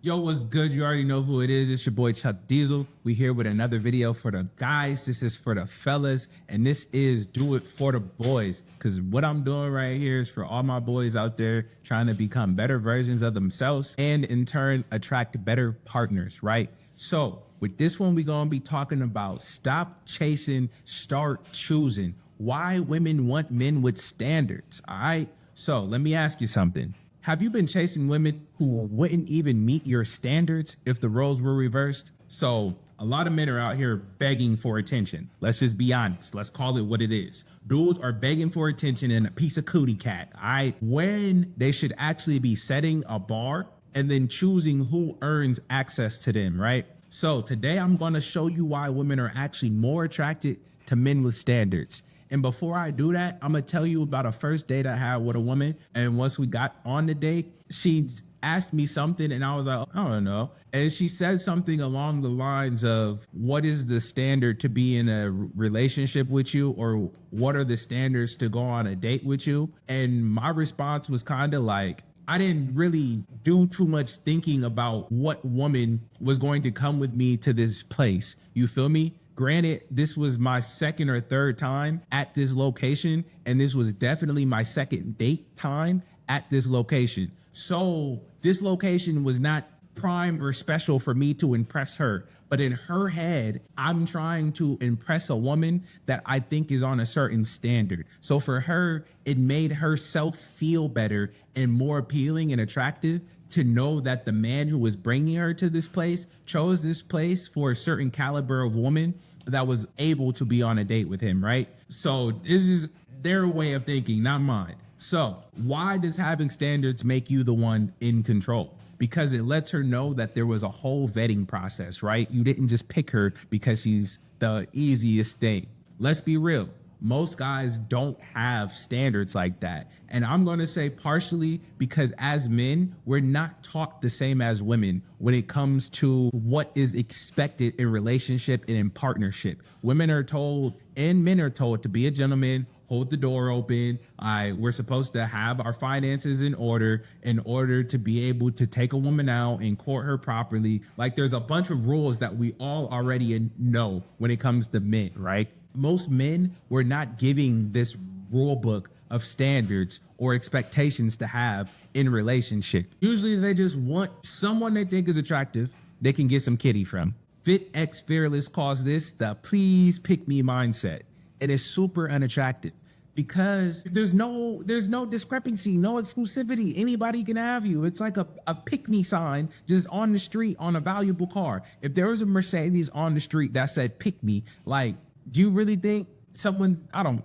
Yo, what's good? You already know who it is. It's your boy Chuck Diesel. We here with another video for the guys. This is for the fellas, and this is do it for the boys. Because what I'm doing right here is for all my boys out there trying to become better versions of themselves and in turn attract better partners, right? So with this one, we're going to be talking about stop chasing, start choosing. Why women want men with standards, all right? So let me ask you something. Have you been chasing women who wouldn't even meet your standards if the roles were reversed? So a lot of men are out here begging for attention. Let's just be honest. Let's call it what it is. Dudes are begging for attention and a piece of cootie cat, all right? When they should actually be setting a bar and then choosing who earns access to them, right? So today I'm going to show you why women are actually more attracted to men with standards. And before I do that, I'm going to tell you about a first date I had with a woman. And once we got on the date, she asked me something and I was like, I don't know. And she said something along the lines of, what is the standard to be in a relationship with you? Or what are the standards to go on a date with you? And my response was kind of like, I didn't really do too much thinking about what woman was going to come with me to this place. You feel me? Granted, this was my second or third time at this location, and this was definitely my second date time at this location. So this location was not prime or special for me to impress her. But in her head, I'm trying to impress a woman that I think is on a certain standard. So for her, it made herself feel better and more appealing and attractive to know that the man who was bringing her to this place chose this place for a certain caliber of woman that was able to be on a date with him, right? So this is their way of thinking, not mine. So why does having standards make you the one in control? Because it lets her know that there was a whole vetting process, right? You didn't just pick her because she's the easiest thing. Let's be real. Most guys don't have standards like that. And I'm going to say partially because as men, we're not taught the same as women when it comes to what is expected in relationship and in partnership. Women are told and men are told to be a gentleman, hold the door open. We're supposed to have our finances in order to be able to take a woman out and court her properly. Like there's a bunch of rules that we all already know when it comes to men, right? Most men were not giving this rule book of standards or expectations to have in relationship. Usually they just want someone they think is attractive they can get some kitty from. Fit X Fearless calls this the please pick me mindset. It is super unattractive because there's no discrepancy, no exclusivity. Anybody can have you. It's like a pick me sign just on the street on a valuable car. If there was a Mercedes on the street that said pick me, like, do you really think someone, I don't,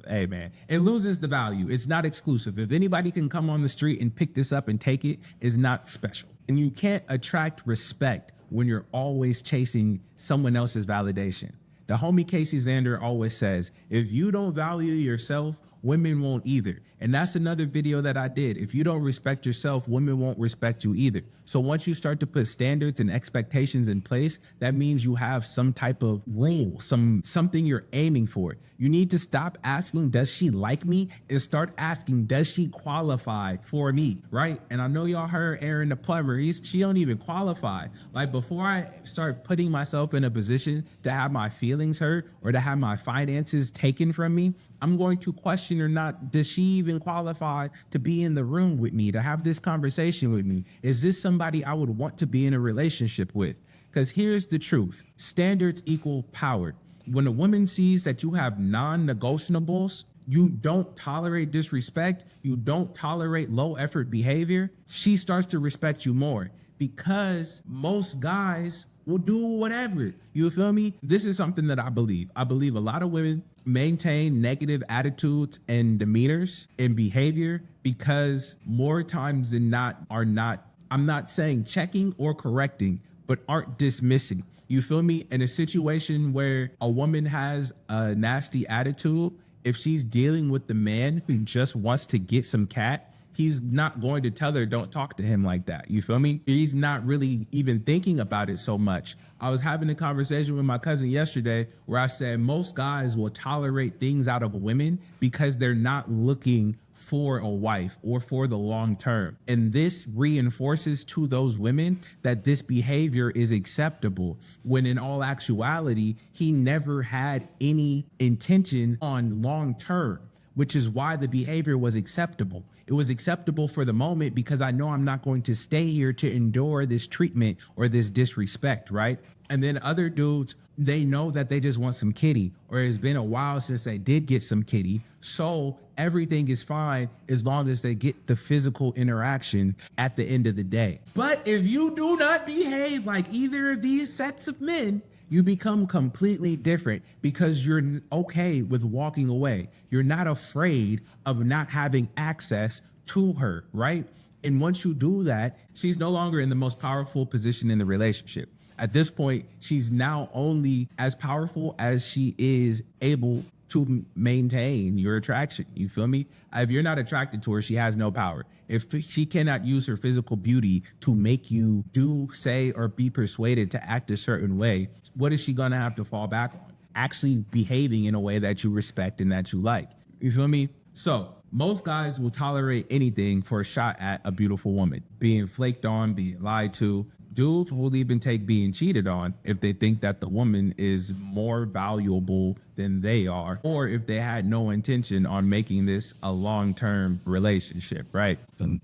hey man, it loses the value. It's not exclusive. If anybody can come on the street and pick this up and take it, it's not special. And you can't attract respect when you're always chasing someone else's validation. The homie Casey Xander always says, if you don't value yourself, women won't either. And that's another video that I did. If you don't respect yourself, women won't respect you either. So once you start to put standards and expectations in place, that means you have some type of rule, something you're aiming for. You need to stop asking, does she like me? And start asking, does she qualify for me, right? And I know y'all heard Aaron the plumber. She don't even qualify. Like before I start putting myself in a position to have my feelings hurt or to have my finances taken from me, I'm going to question or not, does she even qualify to be in the room with me, to have this conversation with me? Is this somebody I would want to be in a relationship with? Because here's the truth. Standards equal power. When a woman sees that you have non-negotiables, you don't tolerate disrespect, you don't tolerate low effort behavior, she starts to respect you more because most guys will do whatever. You feel me? This is something that I believe. I believe a lot of women maintain negative attitudes and demeanors and behavior because more times than not are not, I'm not saying checking or correcting, but aren't dismissing. You feel me? In a situation where a woman has a nasty attitude, if she's dealing with the man who just wants to get some cat, he's not going to tell her, don't talk to him like that. You feel me? He's not really even thinking about it so much. I was having a conversation with my cousin yesterday where I said most guys will tolerate things out of women because they're not looking for a wife or for the long term. And this reinforces to those women that this behavior is acceptable, when in all actuality, he never had any intention on long term, which is why the behavior was acceptable. It was acceptable for the moment because I know I'm not going to stay here to endure this treatment or this disrespect, right? And then other dudes, they know that they just want some kitty, or it's been a while since they did get some kitty. So everything is fine as long as they get the physical interaction at the end of the day. But if you do not behave like either of these sets of men, you become completely different because you're okay with walking away. You're not afraid of not having access to her, right? And once you do that, she's no longer in the most powerful position in the relationship. At this point, she's now only as powerful as she is able to maintain your attraction. You feel me? If you're not attracted to her, she has no power. If she cannot use her physical beauty to make you do, say, or be persuaded to act a certain way, what is she gonna have to fall back on? Actually behaving in a way that you respect and that you like. You feel me? So most guys will tolerate anything for a shot at a beautiful woman. Being flaked on, being lied to. Dudes will even take being cheated on if they think that the woman is more valuable than they are, or if they had no intention on making this a long-term relationship, right?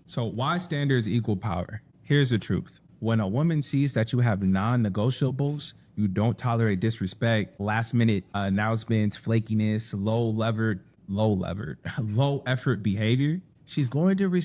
So why standards equal power? Here's the truth. When a woman sees that you have non-negotiables, you don't tolerate disrespect, last-minute announcements, flakiness, low effort behavior, she's going to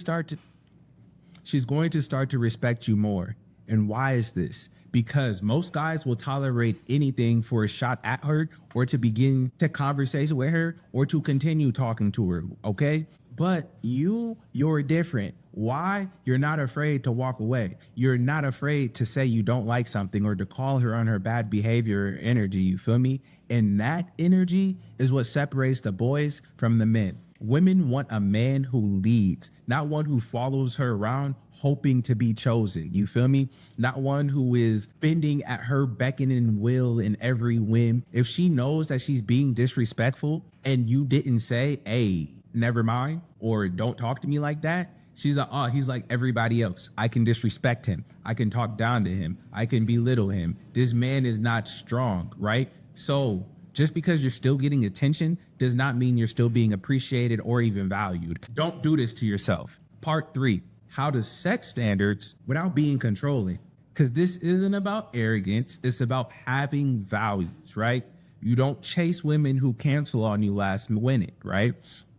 start to respect you more. And why is this? Because most guys will tolerate anything for a shot at her, or to begin to conversation with her, or to continue talking to her, okay? But you're different. Why? You're not afraid to walk away. You're not afraid to say you don't like something, or to call her on her bad behavior or energy, you feel me? And that energy is what separates the boys from the men. Women want a man who leads, not one who follows her around hoping to be chosen. You feel me? Not one who is bending at her beckoning will in every whim. If she knows that she's being disrespectful and you didn't say, hey, never mind, or don't talk to me like that, she's like, oh, he's like everybody else. I can disrespect him. I can talk down to him. I can belittle him. This man is not strong, right? So just because you're still getting attention does not mean you're still being appreciated or even valued. Don't do this to yourself. Part 3, how to set standards without being controlling. Because this isn't about arrogance. It's about having values, right? You don't chase women who cancel on you last minute, right?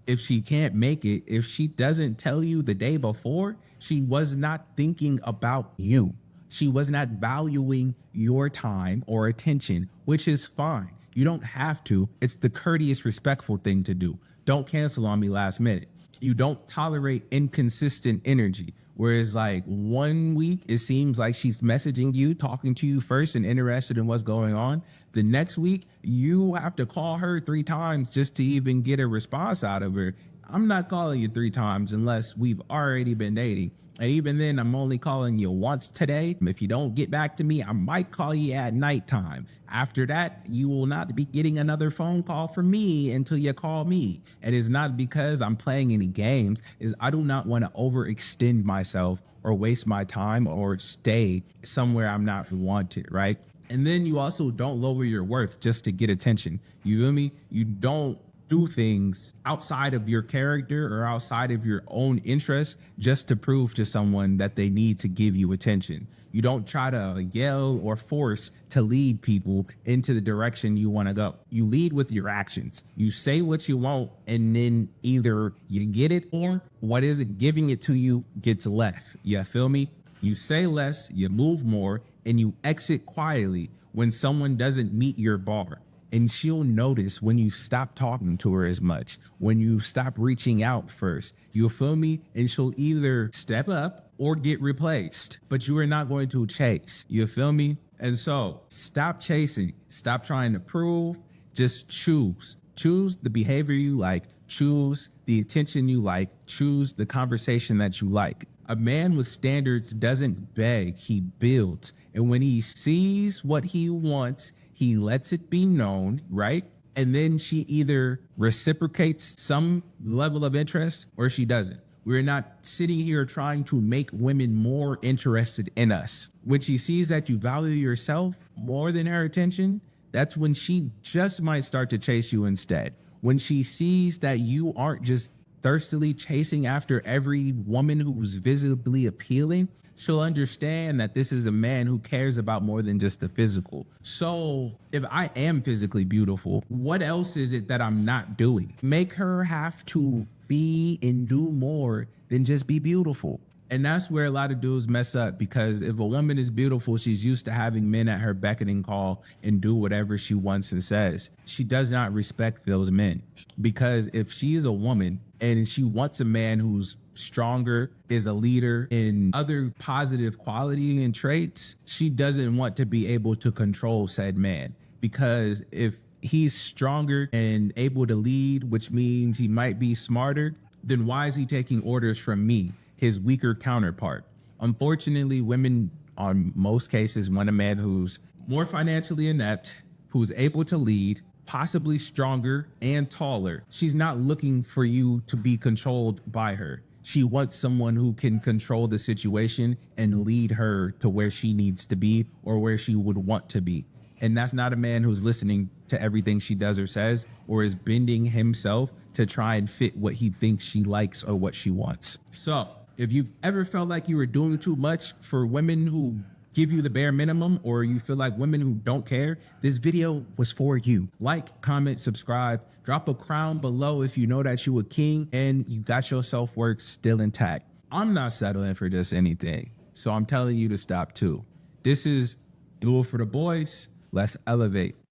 If she can't make it, if she doesn't tell you the day before, she was not thinking about you. She was not valuing your time or attention, which is fine. You don't have to. It's the courteous, respectful thing to do. Don't cancel on me last minute. You don't tolerate inconsistent energy. Whereas like 1 week, it seems like she's messaging you, talking to you first and interested in what's going on. The next week, you have to call her 3 times just to even get a response out of her. I'm not calling you 3 times unless we've already been dating. And even then, I'm only calling you once today. If you don't get back to me, I might call you at nighttime. After that, you will not be getting another phone call from me until you call me. It is not because I'm playing any games. Is I do not want to overextend myself or waste my time or stay somewhere I'm not wanted, right? And then you also don't lower your worth just to get attention. You feel me? You don't do things outside of your character or outside of your own interests just to prove to someone that they need to give you attention. You don't try to yell or force to lead people into the direction you want to go. You lead with your actions. You say what you want, and then either you get it or what is it giving it to you gets left. You feel me? You say less, you move more, and you exit quietly when someone doesn't meet your bar. And she'll notice when you stop talking to her as much, when you stop reaching out first. You feel me? And she'll either step up or get replaced, but you are not going to chase. You feel me? And so stop chasing. Stop trying to prove. Just choose. Choose the behavior you like. Choose the attention you like. Choose the conversation that you like. A man with standards doesn't beg, he builds. And when he sees what he wants, he lets it be known, right? and then she either reciprocates some level of interest or she doesn't. We're not sitting here trying to make women more interested in us. When she sees that you value yourself more than her attention, that's when she just might start to chase you instead. When she sees that you aren't just thirstily chasing after every woman who's visibly appealing, she'll understand that this is a man who cares about more than just the physical. So if I am physically beautiful, what else is it that I'm not doing? Make her have to be and do more than just be beautiful. And that's where a lot of dudes mess up, because if a woman is beautiful, she's used to having men at her beckoning call and do whatever she wants and says. She does not respect those men, because if she is a woman and she wants a man who's stronger, is a leader in other positive quality and traits, she doesn't want to be able to control said man. Because if he's stronger and able to lead, which means he might be smarter, then why is he taking orders from me, his weaker counterpart? Unfortunately, women, on most cases, want a man who's more financially inept, who's able to lead, possibly stronger and taller. She's not looking for you to be controlled by her. She wants someone who can control the situation and lead her to where she needs to be or where she would want to be. And that's not a man who's listening to everything she does or says, or is bending himself to try and fit what he thinks she likes or what she wants. So if you've ever felt like you were doing too much for women who give you the bare minimum, or you feel like women who don't care, this video was for you. Like, comment, subscribe, drop a crown below if you know that you a king and you got your self-worth still intact. I'm not settling for just anything, so I'm telling you to stop too. This is Do It For The Boys. Let's elevate.